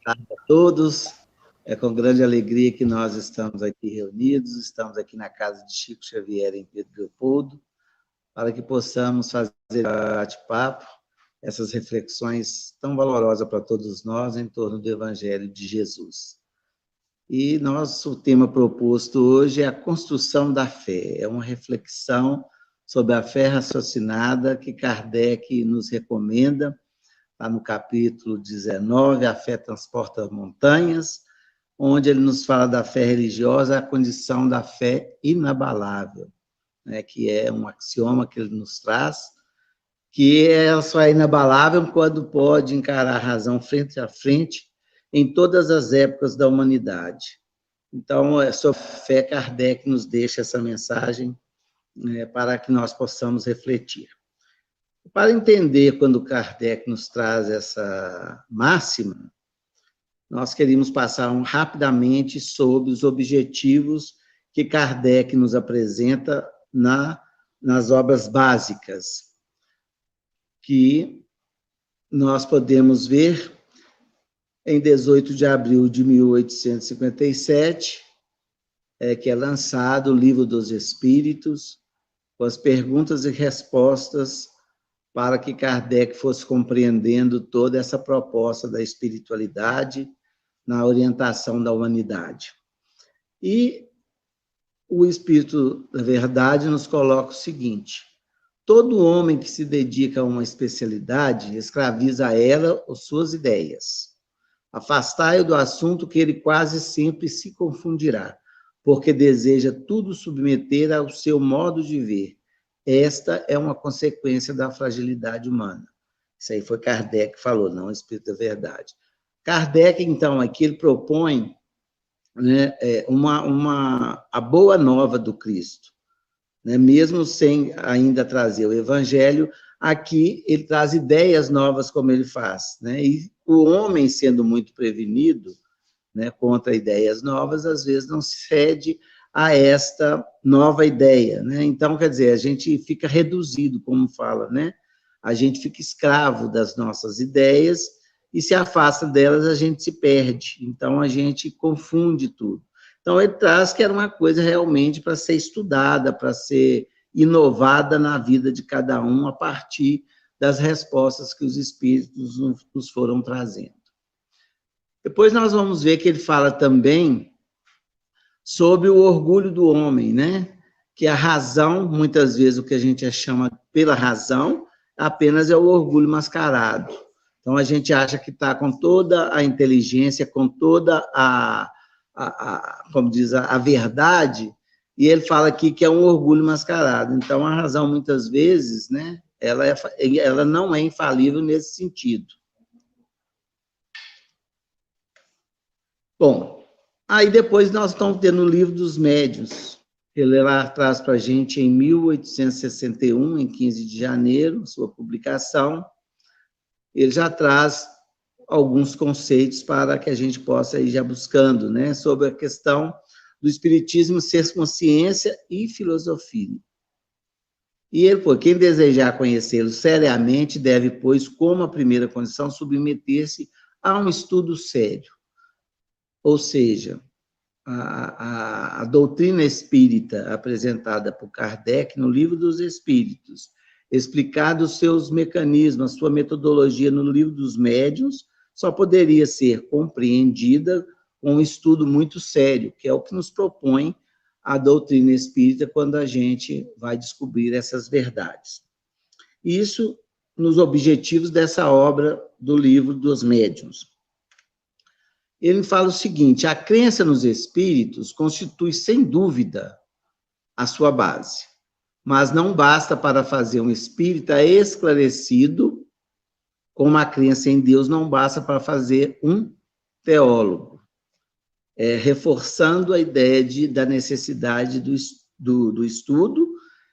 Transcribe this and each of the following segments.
tarde a todos. É com grande alegria que nós estamos aqui reunidos, estamos aqui na casa de Chico Xavier, em Pedro Leopoldo, para que possamos fazer bate-papo, essas reflexões tão valorosas para todos nós em torno do Evangelho de Jesus. E nosso tema proposto hoje é a construção da fé, é uma reflexão sobre a fé raciocinada que Kardec nos recomenda, está no capítulo 19, A Fé Transporta Montanhas, onde ele nos fala da fé religiosa, a condição da fé inabalável, né, que é um axioma que ele nos traz, que ela só é inabalável quando pode encarar a razão frente a frente em todas as épocas da humanidade. Então, sobre fé, Kardec nos deixa essa mensagem, né, para que nós possamos refletir. Para entender quando Kardec nos traz essa máxima, nós queríamos passar rapidamente sobre os objetivos que Kardec nos apresenta nas obras básicas, que nós podemos ver em 18 de abril de 1857, que é lançado o Livro dos Espíritos, com as perguntas e respostas para que Kardec fosse compreendendo toda essa proposta da espiritualidade na orientação da humanidade. E o Espírito da Verdade nos coloca o seguinte: todo homem que se dedica a uma especialidade escraviza a ela ou suas ideias. Afastai-o do assunto que ele quase sempre se confundirá, porque deseja tudo submeter ao seu modo de ver. Esta é uma consequência da fragilidade humana. Isso aí foi Kardec que falou, não o Espírito da Verdade. Kardec, então, aqui ele propõe, né, a boa nova do Cristo, né, mesmo sem ainda trazer o Evangelho, aqui ele traz ideias novas como ele faz, né, e o homem, sendo muito prevenido, né, contra ideias novas, às vezes não cede a esta nova ideia, né? Então, quer dizer, a gente fica reduzido, como fala, né? A gente fica escravo das nossas ideias e se afasta delas, a gente se perde. Então, a gente confunde tudo. Então, ele traz que era uma coisa realmente para ser estudada, para ser inovada na vida de cada um a partir das respostas que os espíritos nos foram trazendo. Depois nós vamos ver que ele fala também sobre o orgulho do homem, né? Que a razão, muitas vezes o que a gente chama pela razão, apenas é o orgulho mascarado. Então, a gente acha que está com toda a inteligência, com toda como diz, a verdade, e ele fala aqui que é um orgulho mascarado. Então, a razão, muitas vezes, né, ela não é infalível nesse sentido. Bom, aí depois nós estamos tendo o Livro dos Médiuns. Ele lá traz para a gente em 1861, em 15 de janeiro, sua publicação. Ele já traz alguns conceitos para que a gente possa ir já buscando, né, sobre a questão do espiritismo ser consciência e filosofia. E ele foi: quem desejar conhecê-lo seriamente deve, pois, como a primeira condição, submeter-se a um estudo sério. Ou seja, a doutrina espírita apresentada por Kardec no Livro dos Espíritos, explicado os seus mecanismos, a sua metodologia no Livro dos Médiuns, só poderia ser compreendida com um estudo muito sério, que é o que nos propõe a doutrina espírita quando a gente vai descobrir essas verdades. Isso nos objetivos dessa obra do Livro dos Médiuns. Ele fala o seguinte: a crença nos espíritos constitui, sem dúvida, a sua base, mas não basta para fazer um espírita esclarecido, como a crença em Deus não basta para fazer um teólogo, reforçando a ideia da necessidade do estudo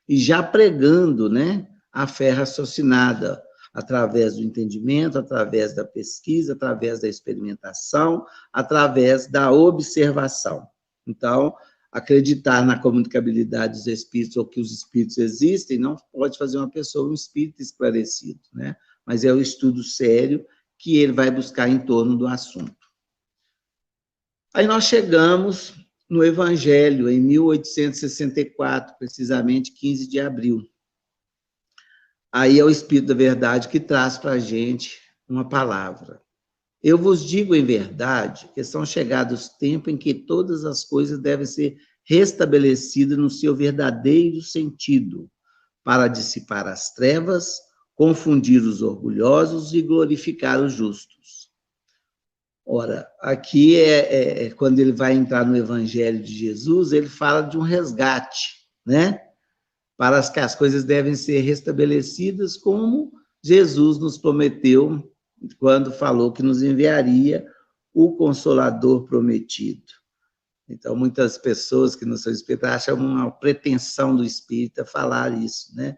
e já pregando, né, a fé raciocinada, através do entendimento, através da pesquisa, através da experimentação, através da observação. Então, acreditar na comunicabilidade dos espíritos ou que os espíritos existem não pode fazer uma pessoa um espírito esclarecido, né? Mas é o estudo sério que ele vai buscar em torno do assunto. Aí nós chegamos no Evangelho, em 1864, precisamente 15 de abril. Aí é o Espírito da Verdade que traz para a gente uma palavra. Eu vos digo em verdade que são chegados tempos em que todas as coisas devem ser restabelecidas no seu verdadeiro sentido, para dissipar as trevas, confundir os orgulhosos e glorificar os justos. Ora, aqui quando ele vai entrar no Evangelho de Jesus, ele fala de um resgate, né? Para que as coisas devem ser restabelecidas como Jesus nos prometeu quando falou que nos enviaria o Consolador prometido. Então, muitas pessoas que não são espíritas acham uma pretensão do espírita falar isso, né?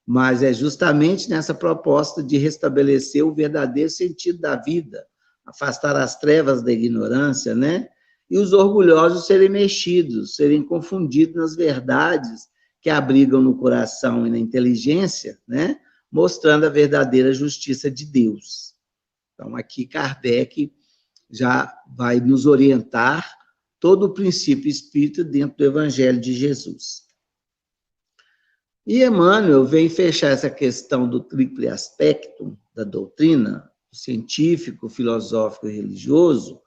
Mas é justamente nessa proposta de restabelecer o verdadeiro sentido da vida, afastar as trevas da ignorância, né? E os orgulhosos serem mexidos, serem confundidos nas verdades que abrigam no coração e na inteligência, né? Mostrando a verdadeira justiça de Deus. Então, aqui Kardec já vai nos orientar todo o princípio espírita dentro do Evangelho de Jesus. E Emmanuel vem fechar essa questão do tríplice aspecto da doutrina, científico, filosófico e religioso,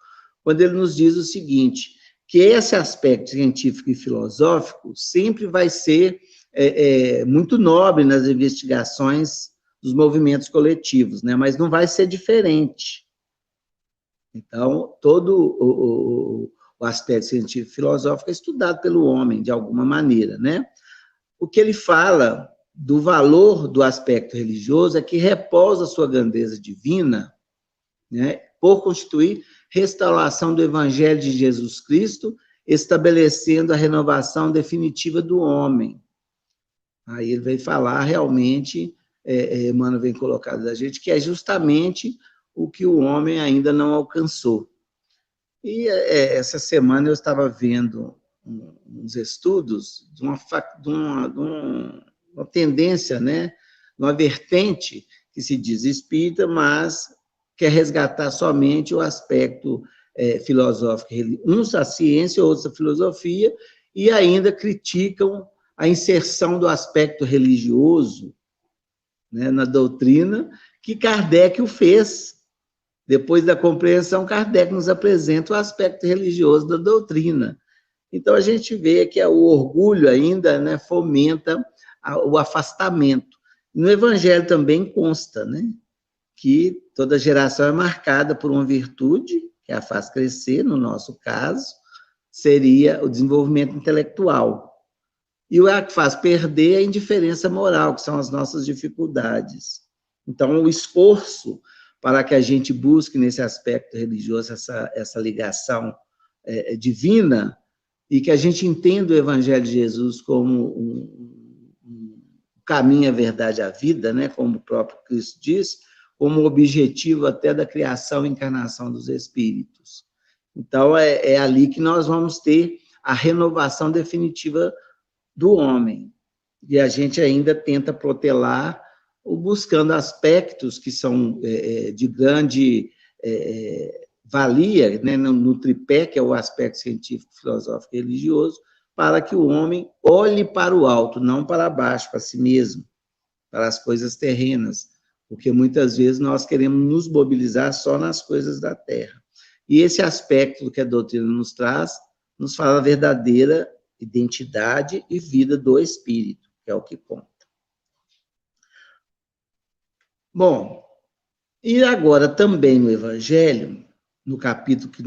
quando ele nos diz o seguinte, que esse aspecto científico e filosófico sempre vai ser muito nobre nas investigações dos movimentos coletivos, né? Mas não vai ser diferente. Então, todo o aspecto científico e filosófico é estudado pelo homem, de alguma maneira, né? O que ele fala do valor do aspecto religioso é que repousa a sua grandeza divina, né, por constituir restauração do Evangelho de Jesus Cristo, estabelecendo a renovação definitiva do homem. Aí ele vai falar realmente, Emmanuel vem colocar da gente, que é justamente o que o homem ainda não alcançou. E essa semana eu estava vendo uns estudos de uma tendência, né, uma vertente que se diz espírita, mas quer resgatar somente o aspecto filosófico. Uns a ciência, outros a filosofia, e ainda criticam a inserção do aspecto religioso, né, na doutrina, que Kardec o fez. Depois da compreensão, Kardec nos apresenta o aspecto religioso da doutrina. Então, a gente vê que o orgulho ainda, né, fomenta o afastamento. No Evangelho também consta, né, que toda geração é marcada por uma virtude, que a faz crescer, no nosso caso, seria o desenvolvimento intelectual. E o que faz perder é a indiferença moral, que são as nossas dificuldades. Então, o esforço para que a gente busque nesse aspecto religioso essa ligação divina, e que a gente entenda o Evangelho de Jesus como um caminho, a verdade, a vida, né? Como o próprio Cristo diz, como objetivo até da criação e encarnação dos espíritos. Então, é ali que nós vamos ter a renovação definitiva do homem. E a gente ainda tenta protelar, buscando aspectos que são de grande valia, né, no tripé, que é o aspecto científico, filosófico e religioso, para que o homem olhe para o alto, não para baixo, para si mesmo, para as coisas terrenas, porque muitas vezes nós queremos nos mobilizar só nas coisas da terra. E esse aspecto que a doutrina nos traz, nos fala a verdadeira identidade e vida do espírito, que é o que conta. Bom, e agora também no Evangelho, no capítulo que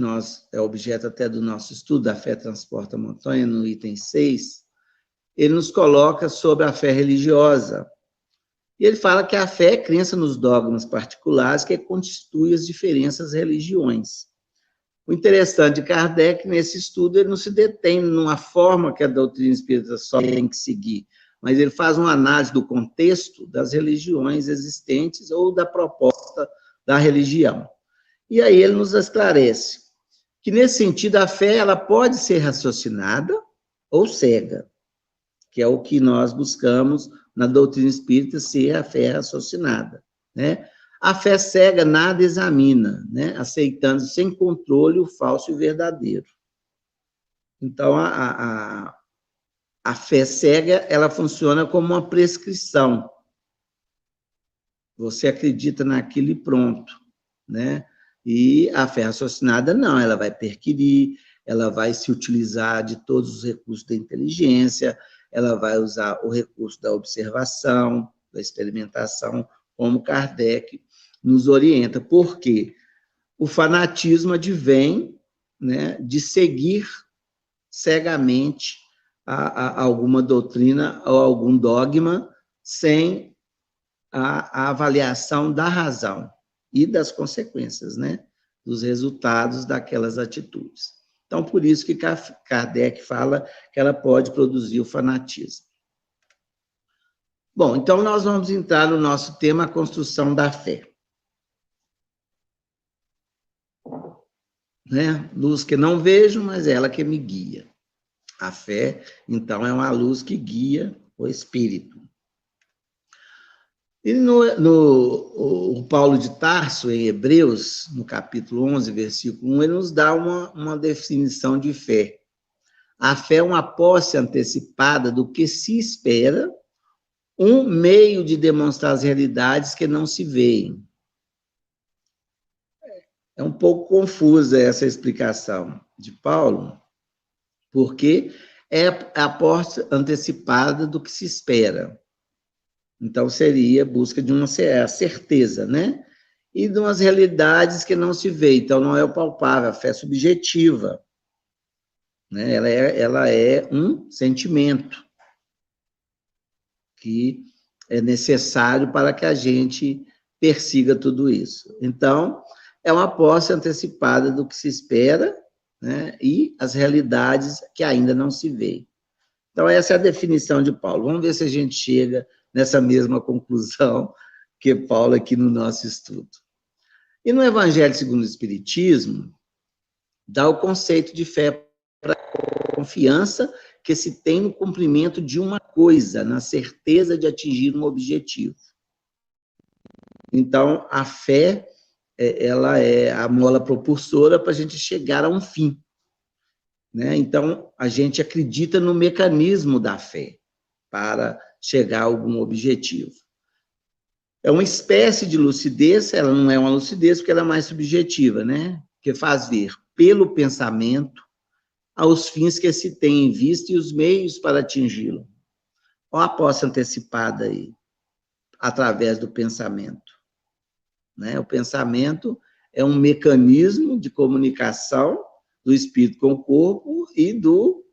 é objeto até do nosso estudo, A Fé Transporta a Montanha, no item 6, ele nos coloca sobre a fé religiosa. E ele fala que a fé é crença nos dogmas particulares que constituem as diferentes religiões. O interessante de Kardec, nesse estudo, ele não se detém numa forma que a doutrina espírita só tem que seguir, mas ele faz uma análise do contexto das religiões existentes ou da proposta da religião. E aí ele nos esclarece que, nesse sentido, a fé ela pode ser raciocinada ou cega, que é o que nós buscamos na doutrina espírita, ser a fé raciocinada, né? A fé cega nada examina, né? Aceitando sem controle o falso e o verdadeiro. Então, a fé cega, ela funciona como uma prescrição. Você acredita naquilo e pronto, né? E a fé raciocinada, não, ela vai perquirir, ela vai se utilizar de todos os recursos da inteligência, ela vai usar o recurso da observação, da experimentação, como Kardec nos orienta. Por quê? O fanatismo advém, né, de seguir cegamente a alguma doutrina ou algum dogma sem a avaliação da razão e das consequências, né, dos resultados daquelas atitudes. Então, por isso que Kardec fala que ela pode produzir o fanatismo. Bom, então nós vamos entrar no nosso tema, a construção da fé. Né? Luz que não vejo, mas é ela que me guia. A fé, então, é uma luz que guia o espírito. E o Paulo de Tarso, em Hebreus, no capítulo 11, versículo 1, ele nos dá uma definição de fé. A fé é uma posse antecipada do que se espera, um meio de demonstrar as realidades que não se veem. É um pouco confusa essa explicação de Paulo, porque é a posse antecipada do que se espera. Então, seria busca de uma certeza, né? E de umas realidades que não se vê. Então, não é o palpável, a fé é subjetiva. Né? Ela é um sentimento que é necessário para que a gente persiga tudo isso. Então, é uma posse antecipada do que se espera, né? E as realidades que ainda não se vê. Então, essa é a definição de Paulo. Vamos ver se a gente chega nessa mesma conclusão que Paulo aqui no nosso estudo. E no Evangelho segundo o Espiritismo, dá o conceito de fé para a confiança que se tem no cumprimento de uma coisa, na certeza de atingir um objetivo. Então, a fé, ela é a mola propulsora para a gente chegar a um fim. Né? Então, a gente acredita no mecanismo da fé para chegar a algum objetivo. É uma espécie de lucidez, ela não é uma lucidez porque ela é mais subjetiva, né? Que faz ver pelo pensamento aos fins que se tem em vista e os meios para atingi-lo. Olha a posse antecipada aí, através do pensamento. Né? O pensamento é um mecanismo de comunicação do espírito com o corpo e do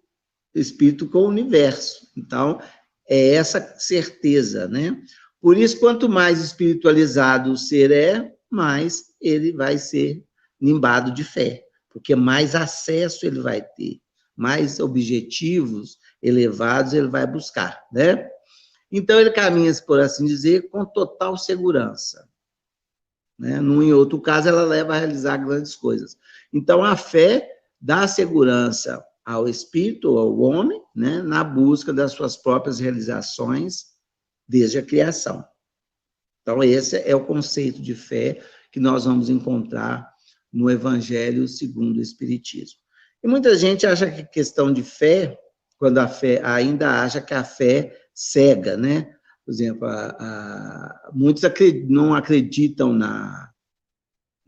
espírito com o universo. Então, é essa certeza, né? Por isso, quanto mais espiritualizado o ser é, mais ele vai ser nimbado de fé, porque mais acesso ele vai ter, mais objetivos elevados ele vai buscar, né? Então, ele caminha, por assim dizer, com total segurança. Né? Num e outro caso, ela leva a realizar grandes coisas. Então, a fé dá segurança ao espírito, ou ao homem, né, na busca das suas próprias realizações desde a criação. Então, esse é o conceito de fé que nós vamos encontrar no Evangelho segundo o Espiritismo. E muita gente acha que questão de fé, quando a fé ainda acha que a fé cega, né? Por exemplo, muitos não acreditam na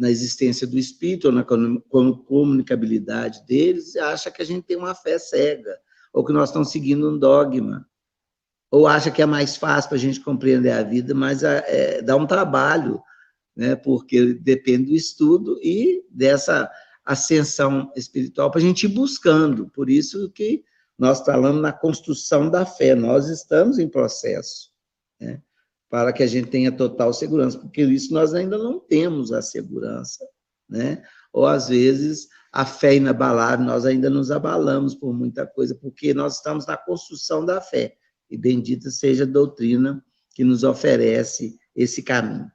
existência do espírito, ou na comunicabilidade deles, acha que a gente tem uma fé cega, ou que nós estamos seguindo um dogma, ou acha que é mais fácil para a gente compreender a vida, mas dá um trabalho, né? Porque depende do estudo e dessa ascensão espiritual para a gente ir buscando. Por isso que nós falamos na construção da fé, nós estamos em processo, né? Para que a gente tenha total segurança, porque isso nós ainda não temos a segurança, né? Ou, às vezes, a fé inabalável, nós ainda nos abalamos por muita coisa, porque nós estamos na construção da fé, e bendita seja a doutrina que nos oferece esse caminho.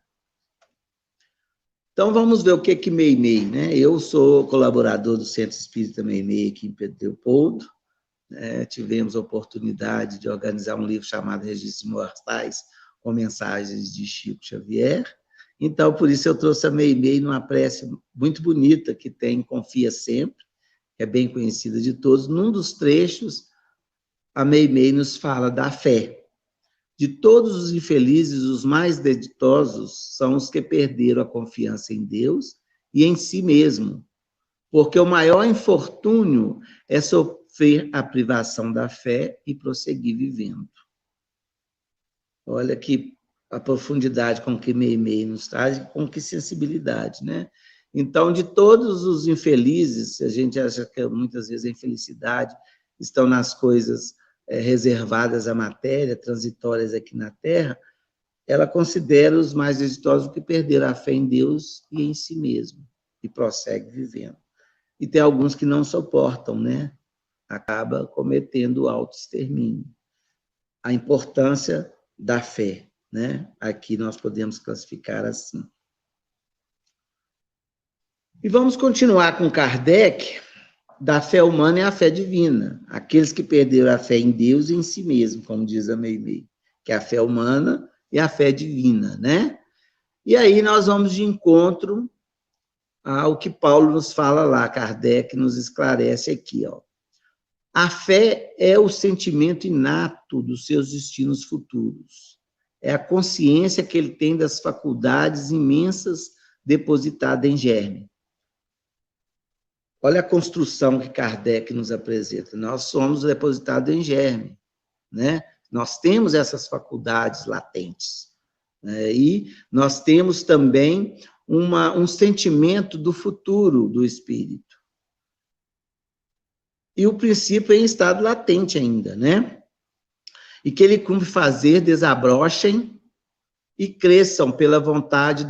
Então, vamos ver o que é Meimei, né? Eu sou colaborador do Centro Espírita Meimei aqui em Pedro Leopoldo, né? Tivemos a oportunidade de organizar um livro chamado Registros Mortais, com mensagens de Chico Xavier, Então, por isso eu trouxe a Meimei numa prece muito bonita, que tem Confia Sempre, que é bem conhecida de todos. Num dos trechos, a Meimei nos fala da fé. De todos os infelizes, os mais desditosos são os que perderam a confiança em Deus e em si mesmo, porque o maior infortúnio é sofrer a privação da fé e prosseguir vivendo. Olha que a profundidade com que Meimei nos traz, com que sensibilidade, né? Então, de todos os infelizes, a gente acha que muitas vezes a infelicidade estão nas coisas reservadas à matéria, transitórias aqui na Terra, ela considera os mais exitosos que perderam a fé em Deus e em si mesmo, e prossegue vivendo. E tem alguns que não suportam, né? Acaba cometendo o autoextermínio. A importância da fé, né? Aqui nós podemos classificar assim. E vamos continuar com Kardec, da fé humana e a fé divina. Aqueles que perderam a fé em Deus e em si mesmo, como diz a Meimei, que é a fé humana e a fé divina, né? E aí nós vamos de encontro ao que Paulo nos fala lá, Kardec nos esclarece aqui, ó. A fé é o sentimento inato dos seus destinos futuros. É a consciência que ele tem das faculdades imensas depositadas em germe. Olha a construção que Kardec nos apresenta. Nós somos depositados em germe, né? Nós temos essas faculdades latentes, né? E nós temos também um sentimento do futuro do espírito. E o princípio é em estado latente ainda, né? E que ele cumpre fazer, desabrochem e cresçam pela vontade,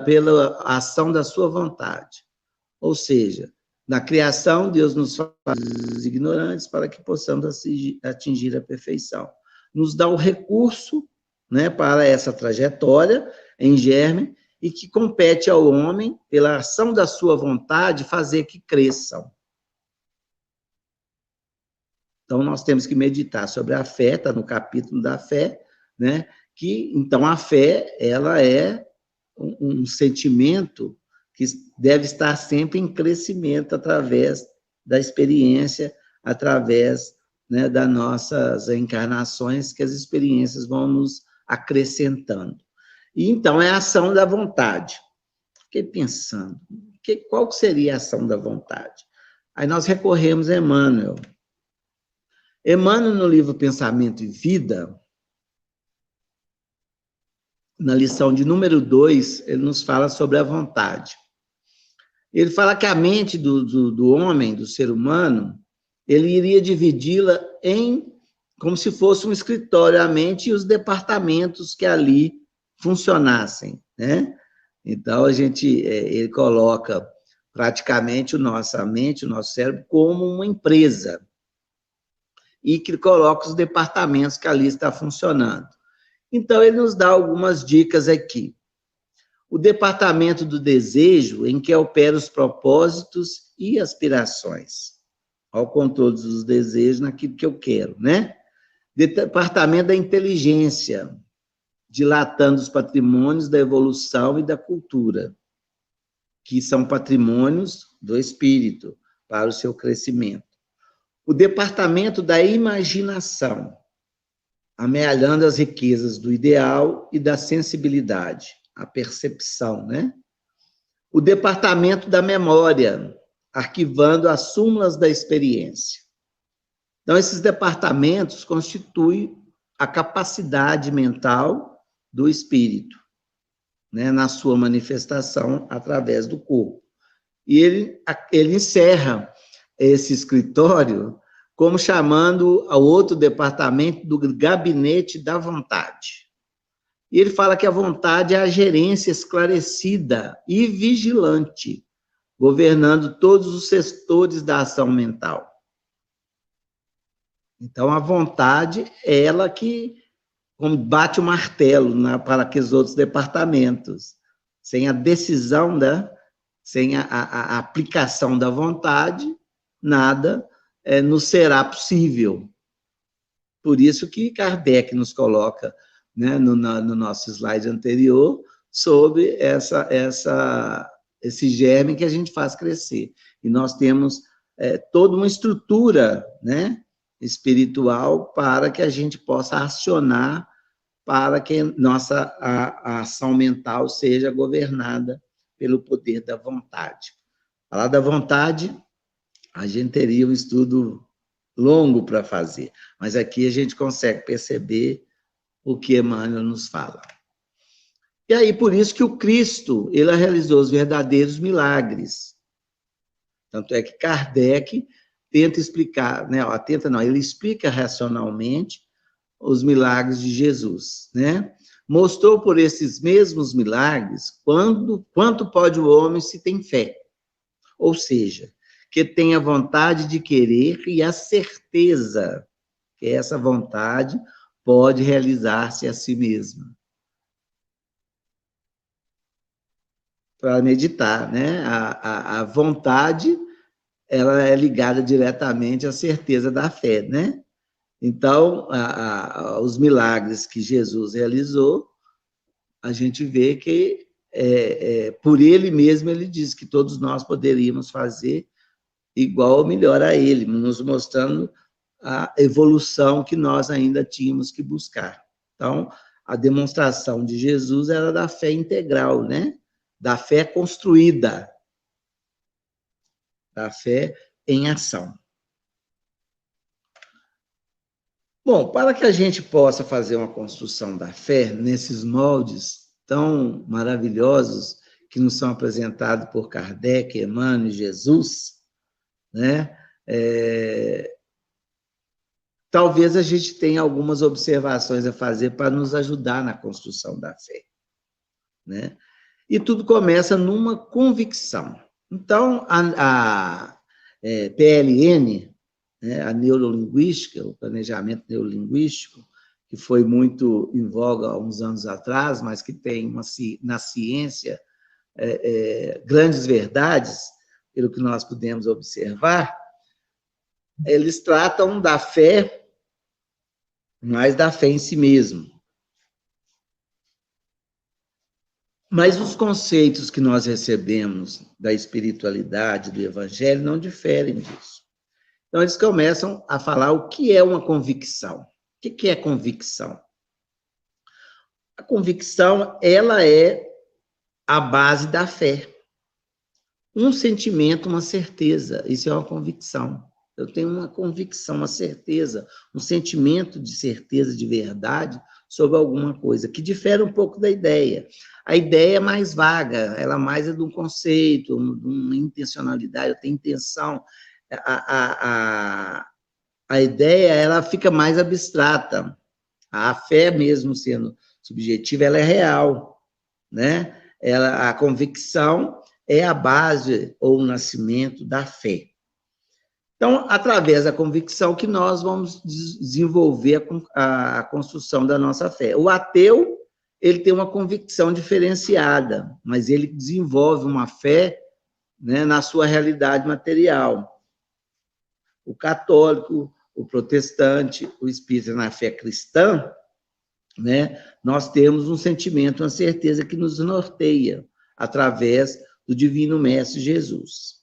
pela ação da sua vontade. Ou seja, na criação, Deus nos faz ignorantes para que possamos atingir a perfeição. Nos dá o recurso, né, para essa trajetória em germe e que compete ao homem, pela ação da sua vontade, fazer que cresçam. Então, nós temos que meditar sobre a fé, está no capítulo da fé, né? Que, então, a fé, ela é um sentimento que deve estar sempre em crescimento através da experiência, através, né, das nossas encarnações, que as experiências vão nos acrescentando. E, então, é a ação da vontade. Fiquei pensando, qual seria a ação da vontade? Aí nós recorremos a Emmanuel. Emmanuel, no livro Pensamento e Vida, na lição de número 2, ele nos fala sobre a vontade. Ele fala que a mente do homem, do ser humano, ele iria dividi-la como se fosse um escritório, a mente e os departamentos que ali funcionassem, né? Então, ele coloca praticamente a nossa mente, o nosso cérebro, como uma empresa, e que coloca os departamentos que ali está funcionando. Então, ele nos dá algumas dicas aqui. O departamento do desejo, em que opera os propósitos e aspirações, ao controle dos desejos naquilo que eu quero, né? Departamento da inteligência, dilatando os patrimônios da evolução e da cultura, que são patrimônios do espírito para o seu crescimento. O departamento da imaginação, amealhando as riquezas do ideal e da sensibilidade, a percepção, né? O departamento da memória, arquivando as súmulas da experiência. Então, esses departamentos constituem a capacidade mental do espírito, né, na sua manifestação através do corpo. E ele encerra esse escritório como chamando ao outro departamento do gabinete da vontade. E ele fala que a vontade é a gerência esclarecida e vigilante, governando todos os setores da ação mental. Então, a vontade é ela que bate o martelo para aqueles outros departamentos. Sem a decisão, sem a aplicação da vontade, nada não será possível. Por isso que Kardec nos coloca, né, no nosso slide anterior, sobre esse germe que a gente faz crescer. E nós temos toda uma estrutura, né, espiritual para que a gente possa acionar para que a ação mental seja governada pelo poder da vontade. Falar da vontade, a gente teria um estudo longo para fazer, mas aqui a gente consegue perceber o que Emmanuel nos fala. E aí, por isso que o Cristo, ele realizou os verdadeiros milagres. Tanto é que Kardec tenta explicar, né? Ele explica racionalmente os milagres de Jesus, né? Mostrou por esses mesmos milagres quanto pode o homem se tem fé. Ou seja, que tem a vontade de querer e a certeza que essa vontade pode realizar-se a si mesma. Para meditar, né? A vontade, ela é ligada diretamente à certeza da fé, né? Então, os milagres que Jesus realizou, a gente vê que, por ele mesmo, ele diz que todos nós poderíamos fazer igual ou melhor a ele, nos mostrando a evolução que nós ainda tínhamos que buscar. Então, a demonstração de Jesus era da fé integral, né? Da fé construída, da fé em ação. Bom, para que a gente possa fazer uma construção da fé nesses moldes tão maravilhosos que nos são apresentados por Kardec, Emmanuel e Jesus, né? Talvez a gente tenha algumas observações a fazer para nos ajudar na construção da fé, né? E tudo começa numa convicção. Então, a PLN, né, a neurolinguística, o planejamento neurolinguístico, que foi muito em voga há uns anos atrás, mas que tem na ciência grandes verdades, pelo que nós pudemos observar, eles tratam da fé, mas da fé em si mesmo. Mas os conceitos que nós recebemos da espiritualidade, do evangelho, não diferem disso. Então, eles começam a falar o que é uma convicção. O que é convicção? A convicção, ela é a base da fé. Um sentimento, uma certeza, isso é uma convicção. Eu tenho uma convicção, uma certeza, um sentimento de certeza, de verdade, sobre alguma coisa, que difere um pouco da ideia. A ideia é mais vaga, ela mais é de um conceito, de uma intencionalidade, eu tenho intenção. A ideia, ela fica mais abstrata. A fé, mesmo sendo subjetiva, ela é real, né? A convicção é a base ou o nascimento da fé. Então, através da convicção que nós vamos desenvolver a construção da nossa fé. O ateu, ele tem uma convicção diferenciada, mas ele desenvolve uma fé, né, na sua realidade material. O católico, o protestante, o espírita na fé cristã, né, nós temos um sentimento, uma certeza que nos norteia através do Divino Mestre Jesus.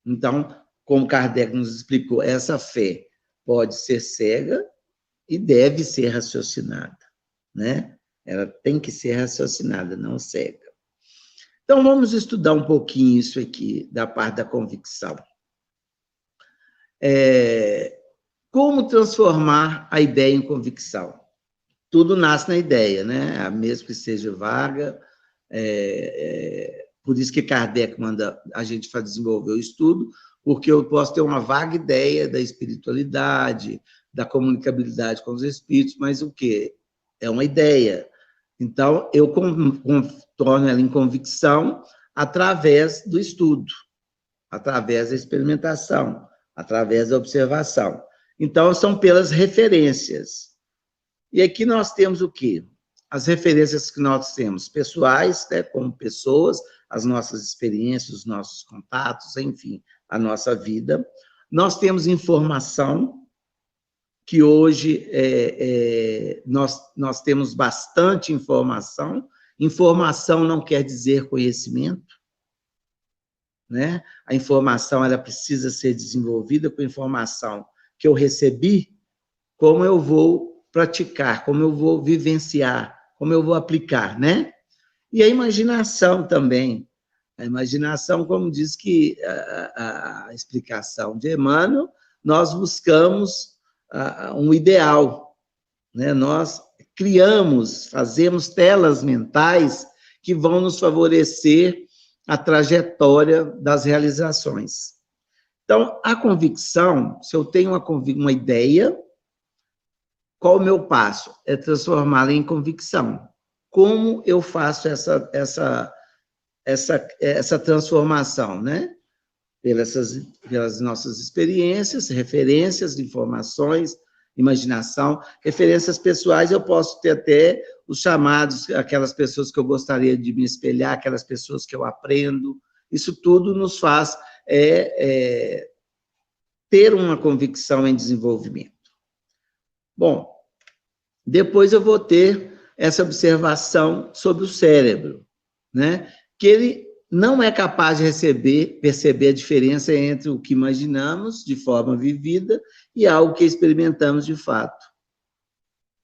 Então, como Kardec nos explicou, essa fé pode ser cega e deve ser raciocinada, né? Ela tem que ser raciocinada, não cega. Então, vamos estudar um pouquinho isso aqui, da parte da convicção. Como transformar a ideia em convicção? Tudo nasce na ideia, né? Mesmo que seja vaga, por isso que Kardec manda a gente desenvolver o estudo, porque eu posso ter uma vaga ideia da espiritualidade, da comunicabilidade com os espíritos, mas o quê? É uma ideia. Então, eu torno ela em convicção através do estudo, através da experimentação, através da observação. Então, são pelas referências. E aqui nós temos o quê? As referências que nós temos pessoais, né, como pessoas, as nossas experiências, os nossos contatos, enfim, a nossa vida. Nós temos informação, que hoje nós temos bastante informação, Informação não quer dizer conhecimento, né? A informação ela precisa ser desenvolvida com a informação que eu recebi, como eu vou praticar, como eu vou vivenciar, como eu vou aplicar, né? E a imaginação também. A imaginação, como diz que a explicação de Emmanuel, nós buscamos um ideal, né? Nós criamos, fazemos telas mentais que vão nos favorecer a trajetória das realizações. Então, a convicção, se eu tenho uma ideia, qual o meu passo? É transformá-la em convicção. Como eu faço essa transformação, né? Pelas nossas experiências, referências, informações, imaginação, referências pessoais, eu posso ter até os chamados, aquelas pessoas que eu gostaria de me espelhar, aquelas pessoas que eu aprendo, isso tudo nos faz ter uma convicção em desenvolvimento. Bom, depois eu vou ter essa observação sobre o cérebro, né? Que ele não é capaz de perceber a diferença entre o que imaginamos de forma vivida e algo que experimentamos de fato.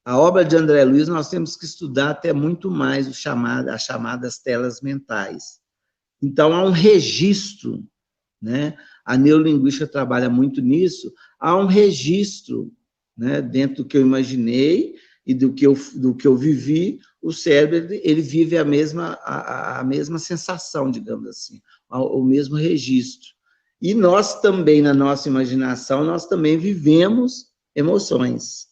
A obra de André Luiz, nós temos que estudar até muito mais as chamadas telas mentais. Então, há um registro, né? A neurolinguística trabalha muito nisso, há um registro, né? Dentro do que eu imaginei e do que eu vivi, o cérebro ele vive a mesma sensação, digamos assim, o mesmo registro. E nós também, na nossa imaginação, nós também vivemos emoções,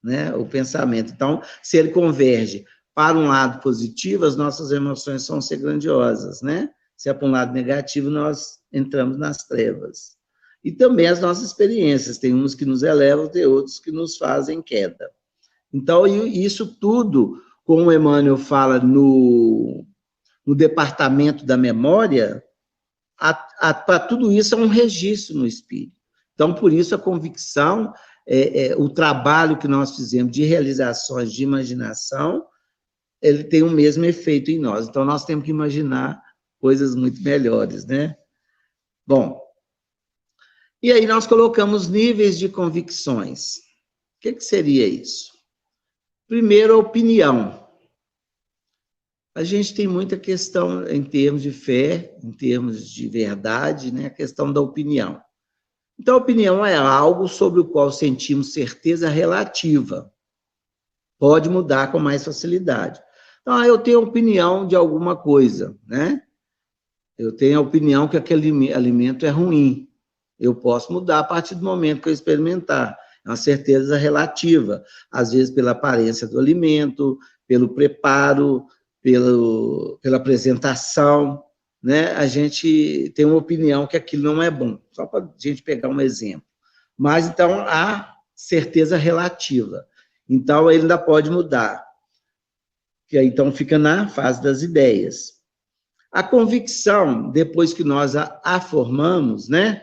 né? O pensamento. Então, se ele converge para um lado positivo, as nossas emoções vão ser grandiosas, né? Se é para um lado negativo, nós entramos nas trevas. E também as nossas experiências, tem uns que nos elevam, tem outros que nos fazem queda. Então, isso tudo, como o Emmanuel fala no departamento da memória, para tudo isso é um registro no espírito. Então, por isso, a convicção, o trabalho que nós fizemos de realizações de imaginação, ele tem o mesmo efeito em nós. Então, nós temos que imaginar coisas muito melhores, né? Bom, e aí nós colocamos níveis de convicções. O que seria isso? Primeiro, a opinião. A gente tem muita questão em termos de fé, em termos de verdade, né? A questão da opinião. Então, a opinião é algo sobre o qual sentimos certeza relativa. Pode mudar com mais facilidade. Então, eu tenho opinião de alguma coisa, né? Eu tenho a opinião que aquele alimento é ruim. Eu posso mudar a partir do momento que eu experimentar. É uma certeza relativa, às vezes pela aparência do alimento, pelo preparo, pela apresentação, né? A gente tem uma opinião que aquilo não é bom, só para a gente pegar um exemplo. Mas, então, há certeza relativa. Então, ele ainda pode mudar. Que aí, então, fica na fase das ideias. A convicção, depois que nós a formamos, né?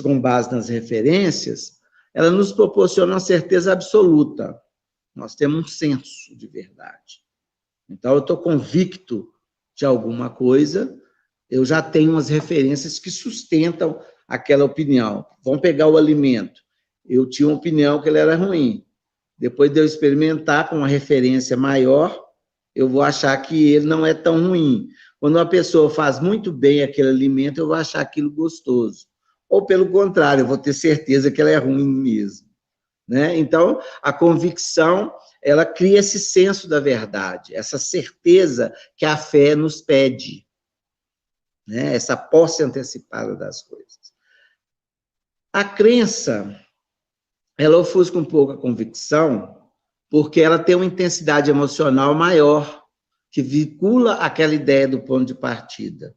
Com base nas referências, ela nos proporciona uma certeza absoluta. Nós temos um senso de verdade. Então, eu estou convicto de alguma coisa, eu já tenho umas referências que sustentam aquela opinião. Vamos pegar o alimento. Eu tinha uma opinião que ele era ruim. Depois de eu experimentar com uma referência maior, eu vou achar que ele não é tão ruim. Quando uma pessoa faz muito bem aquele alimento, eu vou achar aquilo gostoso. Ou, pelo contrário, eu vou ter certeza que ela é ruim mesmo, né? Então, a convicção, ela cria esse senso da verdade, essa certeza que a fé nos pede, né? Essa posse antecipada das coisas. A crença, ela ofusca um pouco a convicção, porque ela tem uma intensidade emocional maior, que vincula aquela ideia do ponto de partida.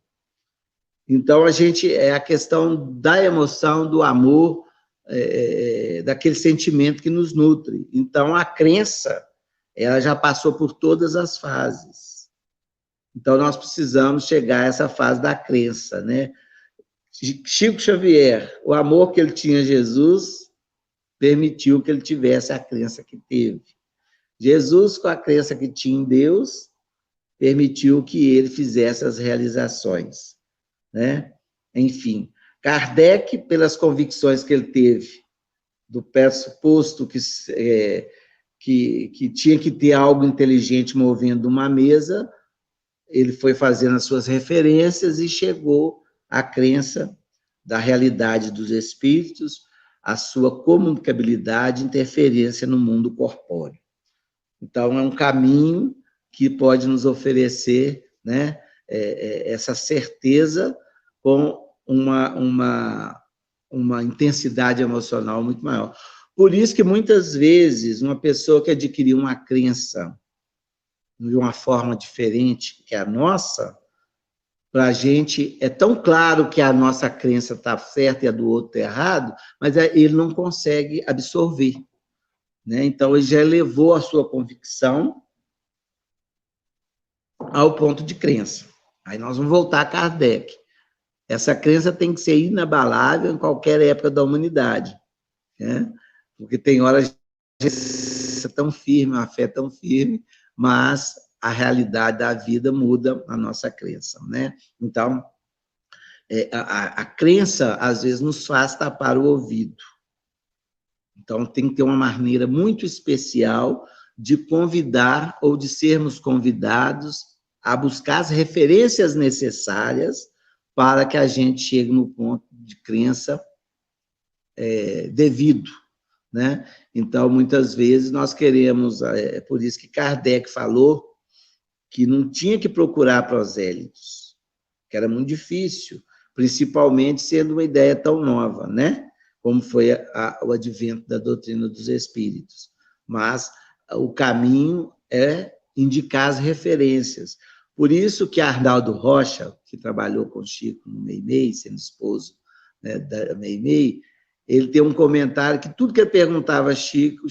Então, é a questão da emoção, do amor, daquele sentimento que nos nutre. Então, a crença, ela já passou por todas as fases. Então, nós precisamos chegar a essa fase da crença, né? Chico Xavier, o amor que ele tinha a Jesus, permitiu que ele tivesse a crença que teve. Jesus, com a crença que tinha em Deus, permitiu que ele fizesse as realizações, né? Enfim, Kardec, pelas convicções que ele teve, do pressuposto que tinha que ter algo inteligente movendo uma mesa, ele foi fazendo as suas referências e chegou à crença da realidade dos espíritos, a sua comunicabilidade, interferência no mundo corpóreo. Então, é um caminho que pode nos oferecer, né, essa certeza com uma intensidade emocional muito maior. Por isso que, muitas vezes, uma pessoa que adquiriu uma crença de uma forma diferente que a nossa, para a gente é tão claro que a nossa crença está certa e a do outro errado, mas ele não consegue absorver, né? Então, ele já elevou a sua convicção ao ponto de crença. Aí nós vamos voltar a Kardec. Essa crença tem que ser inabalável em qualquer época da humanidade, né? Porque tem horas de tão firme, uma fé tão firme, mas a realidade da vida muda a nossa crença, né? Então, a crença, às vezes, nos faz tapar o ouvido. Então, tem que ter uma maneira muito especial de convidar ou de sermos convidados a buscar as referências necessárias para que a gente chegue no ponto de crença devido, né? Então, muitas vezes, nós queremos... por isso que Kardec falou que não tinha que procurar prosélitos, que era muito difícil, principalmente sendo uma ideia tão nova, né? Como foi o advento da doutrina dos espíritos. Mas o caminho é indicar as referências. Por isso que Arnaldo Rocha, que trabalhou com Chico no Meimei, sendo esposo, né, da Meimei, ele tem um comentário que tudo que ele perguntava a Chico,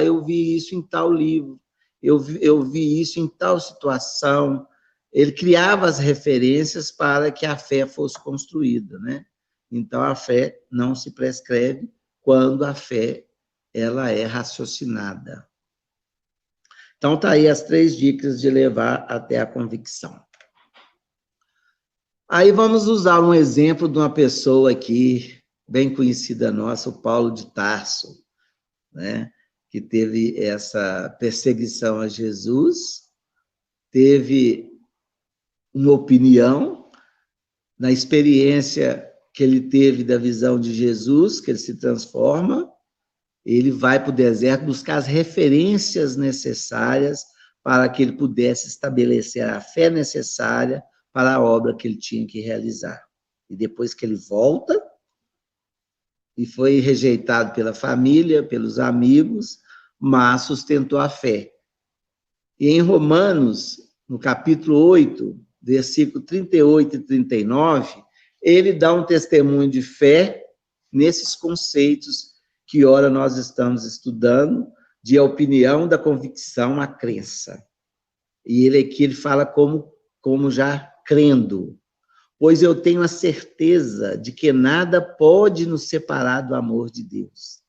eu vi isso em tal livro, eu vi isso em tal situação. Ele criava as referências para que a fé fosse construída, né? Então, a fé não se prescreve quando a fé ela é raciocinada. Então, está aí as 3 dicas de levar até a convicção. Aí vamos usar um exemplo de uma pessoa aqui, bem conhecida nossa, o Paulo de Tarso, né? Que teve essa perseguição a Jesus, teve uma opinião na experiência que ele teve da visão de Jesus, que ele se transforma, ele vai para o deserto buscar as referências necessárias para que ele pudesse estabelecer a fé necessária para a obra que ele tinha que realizar. E depois que ele volta, e foi rejeitado pela família, pelos amigos, mas sustentou a fé. E em Romanos, no capítulo 8, versículo 38 e 39, ele dá um testemunho de fé nesses conceitos que, ora, nós estamos estudando, de a opinião, da convicção, a crença. E ele fala como já crendo. Pois eu tenho a certeza de que nada pode nos separar do amor de Deus.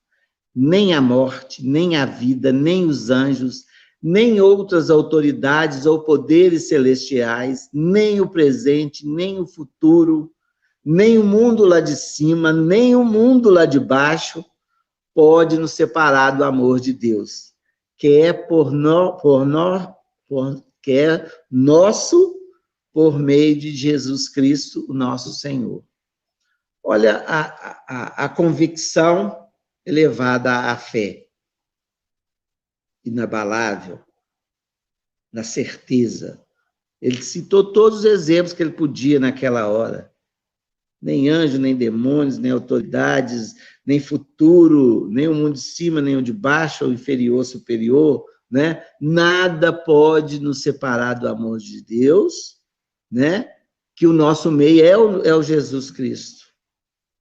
Nem a morte, nem a vida, nem os anjos, nem outras autoridades ou poderes celestiais, nem o presente, nem o futuro, nem o mundo lá de cima, nem o mundo lá de baixo, pode nos separar do amor de Deus, que é que é nosso por meio de Jesus Cristo, o nosso Senhor. Olha a convicção elevada à fé, inabalável, na certeza. Ele citou todos os exemplos que ele podia naquela hora. Nem anjo, nem demônios, nem autoridades, nem futuro, nem o mundo de cima, nem o de baixo, ou inferior, superior, né? Nada pode nos separar do amor de Deus, né? Que o nosso meio é o Jesus Cristo,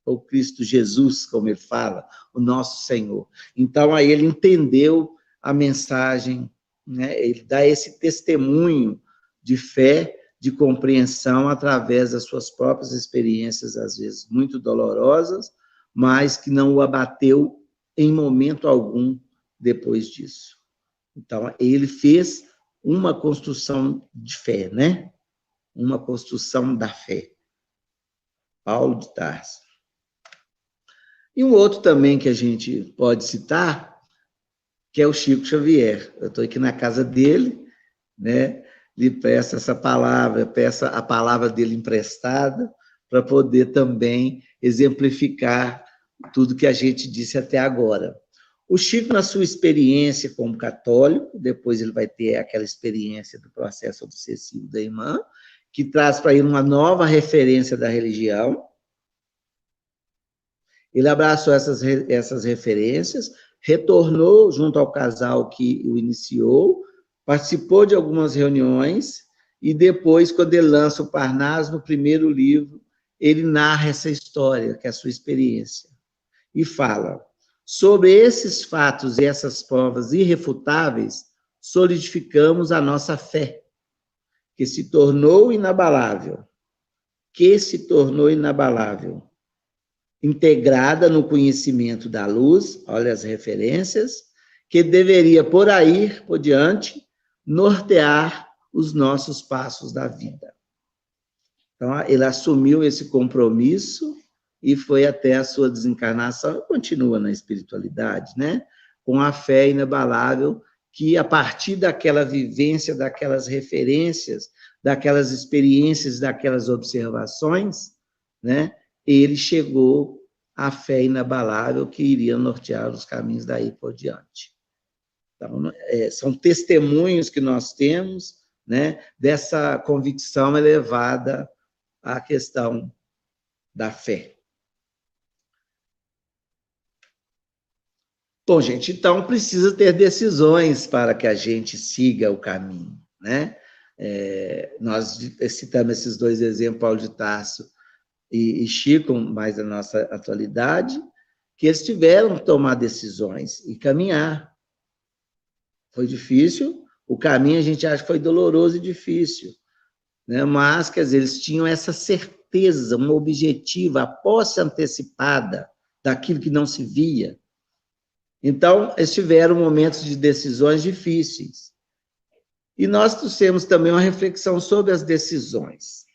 ou Cristo Jesus, como ele fala, o nosso Senhor. Então, aí ele entendeu a mensagem, né? Ele dá esse testemunho de fé, de compreensão, através das suas próprias experiências, às vezes muito dolorosas, mas que não o abateu em momento algum depois disso. Então, ele fez uma construção de fé, né? Uma construção da fé. Paulo de Tarso. E um outro também que a gente pode citar, que é o Chico Xavier. Eu estou aqui na casa dele, né? Lhe peço essa palavra, peço a palavra dele emprestada, para poder também exemplificar tudo que a gente disse até agora. O Chico, na sua experiência como católico, depois ele vai ter aquela experiência do processo obsessivo da irmã, que traz para ele uma nova referência da religião. Ele abraçou essas referências, retornou junto ao casal que o iniciou, participou de algumas reuniões, e depois, quando ele lança o Parnaso, no primeiro livro, ele narra essa história, que é a sua experiência, e fala: sobre esses fatos e essas provas irrefutáveis, solidificamos a nossa fé, que se tornou inabalável, integrada no conhecimento da luz, olha as referências, que deveria, por aí, por diante, nortear os nossos passos da vida. Então, ele assumiu esse compromisso e foi até a sua desencarnação, e continua na espiritualidade, né? Com a fé inabalável, que a partir daquela vivência, daquelas referências, daquelas experiências, daquelas observações, né? Ele chegou à fé inabalável que iria nortear os caminhos daí por diante. Então, são testemunhos que nós temos, né, dessa convicção elevada à questão da fé. Bom, gente, então precisa ter decisões para que a gente siga o caminho, né? Nós citamos esses dois exemplos, Paulo de Tarso e Chico, mais da nossa atualidade, que eles tiveram que tomar decisões e caminhar. Foi difícil, o caminho a gente acha que foi doloroso e difícil, né? Mas, quer dizer, eles tinham essa certeza, um objetivo, a posse antecipada daquilo que não se via. Então, eles tiveram momentos de decisões difíceis. E nós trouxemos também uma reflexão sobre as decisões.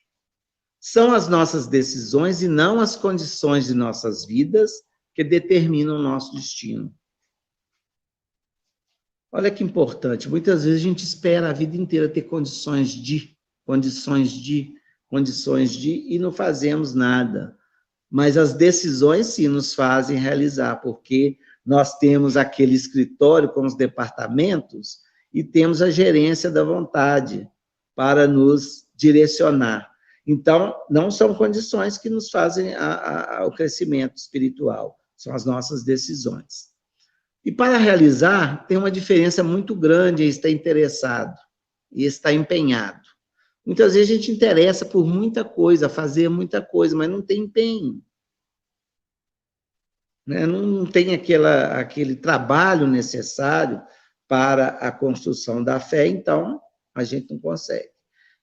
São as nossas decisões e não as condições de nossas vidas que determinam o nosso destino. Olha que importante, muitas vezes a gente espera a vida inteira ter condições de, e não fazemos nada. Mas as decisões, sim, nos fazem realizar, porque nós temos aquele escritório com os departamentos e temos a gerência da vontade para nos direcionar. Então, não são condições que nos fazem o crescimento espiritual, são as nossas decisões. E para realizar, tem uma diferença muito grande em estar interessado e estar empenhado. Muitas vezes a gente interessa por muita coisa, fazer muita coisa, mas não tem empenho. Né? Não tem aquele trabalho necessário para a construção da fé, então a gente não consegue.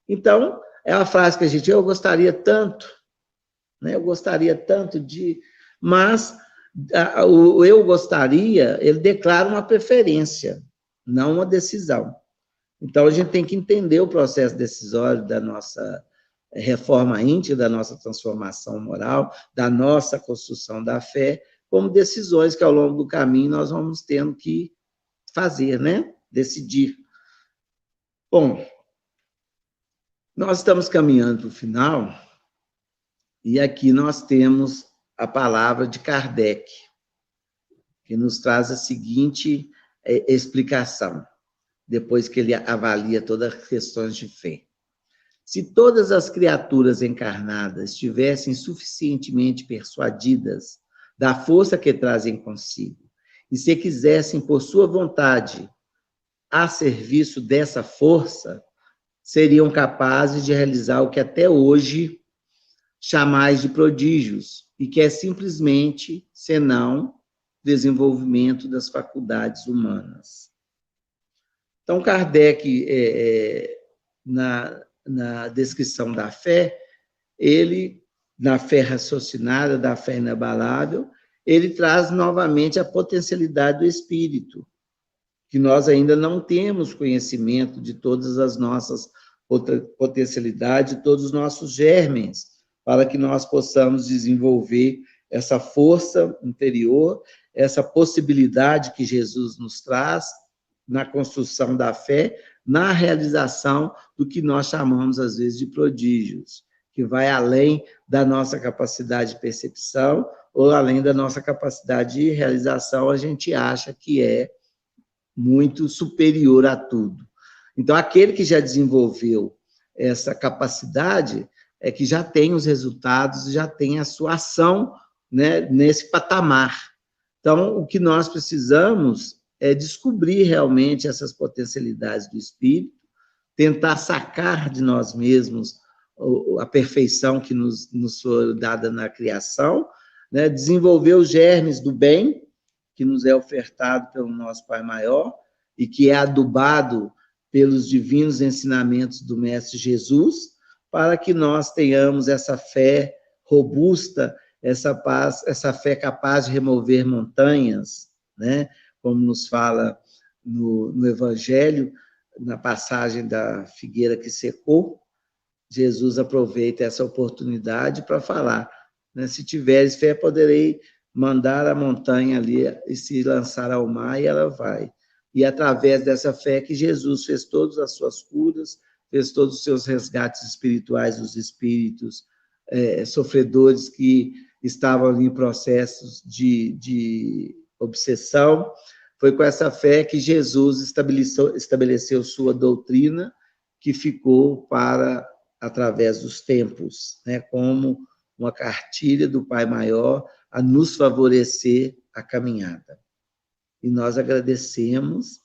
Então, é uma frase que a gente, eu gostaria tanto, né? Eu gostaria tanto de... Mas o eu gostaria, ele declara uma preferência, não uma decisão. Então, a gente tem que entender o processo decisório da nossa reforma íntima, da nossa transformação moral, da nossa construção da fé, como decisões que, ao longo do caminho, nós vamos tendo que fazer, né? Decidir. Bom, nós estamos caminhando para o final, e aqui nós temos a palavra de Kardec, que nos traz a seguinte explicação, depois que ele avalia todas as questões de fé. Se todas as criaturas encarnadas estivessem suficientemente persuadidas da força que trazem consigo, e se quisessem, por sua vontade, a serviço dessa força, seriam capazes de realizar o que até hoje chamais de prodígios, e que é simplesmente, senão, desenvolvimento das faculdades humanas. Então, Kardec, na descrição da fé, ele, na fé raciocinada, da fé inabalável, ele traz novamente a potencialidade do espírito, que nós ainda não temos conhecimento de todas as nossas potencialidades, todos os nossos germes, para que nós possamos desenvolver essa força interior, essa possibilidade que Jesus nos traz na construção da fé, na realização do que nós chamamos, às vezes, de prodígios, que vai além da nossa capacidade de percepção ou além da nossa capacidade de realização, a gente acha que é muito superior a tudo. Então, aquele que já desenvolveu essa capacidade é que já tem os resultados, já tem a sua ação, né, nesse patamar. Então, o que nós precisamos é descobrir realmente essas potencialidades do espírito, tentar sacar de nós mesmos a perfeição que nos foi dada na criação, né, desenvolver os germes do bem, que nos é ofertado pelo nosso Pai Maior, e que é adubado pelos divinos ensinamentos do Mestre Jesus, para que nós tenhamos essa fé robusta, essa fé capaz de remover montanhas, né? Como nos fala no Evangelho, na passagem da figueira que secou, Jesus aproveita essa oportunidade para falar, né? Se tiveres fé, poderei mandar a montanha ali e se lançar ao mar, e ela vai. E através dessa fé que Jesus fez todas as suas curas, fez todos os seus resgates espirituais dos espíritos sofredores que estavam ali em processos de obsessão. Foi com essa fé que Jesus estabeleceu sua doutrina, que ficou através dos tempos, né, como uma cartilha do Pai Maior a nos favorecer a caminhada. E nós agradecemos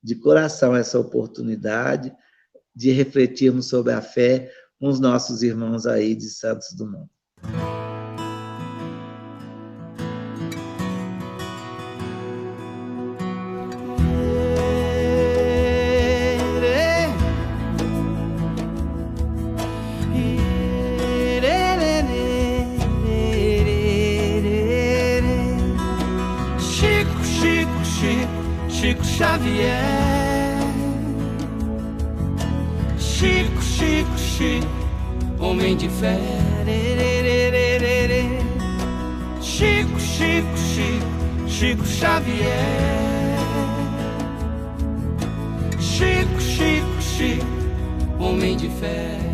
de coração essa oportunidade de refletirmos sobre a fé com os nossos irmãos aí de Santos Dumont. Chico Xavier, Chico, Chico, Chico, homem de fé. Chico, Chico, Chico, Chico Xavier, Chico, Chico, Chico, homem de fé.